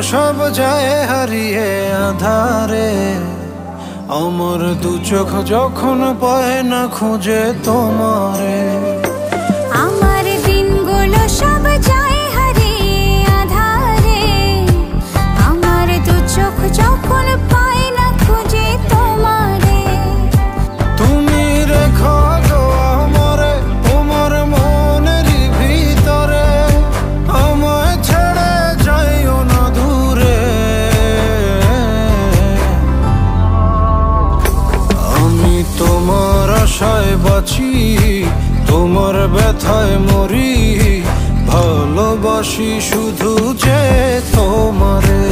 সব যায় হারিয়ে আধারে। আমার দু চোখ যখন পায় না খুঁজে তোমারে। আমার দিনগুলো সব যায় হারিয়ে আধারে। আমার দু চোখ যখন পায় না খুঁজে তোমারে। তুমি রেখো গো আমারে তোমার মনের ভিতরে, আমায় ছেড়ে যাইও না দূরে। আমি তোমার আশায় বাঁচি, তোমার ব্যথায় মরি, ভালোবাসি শুধু যে তোমারে।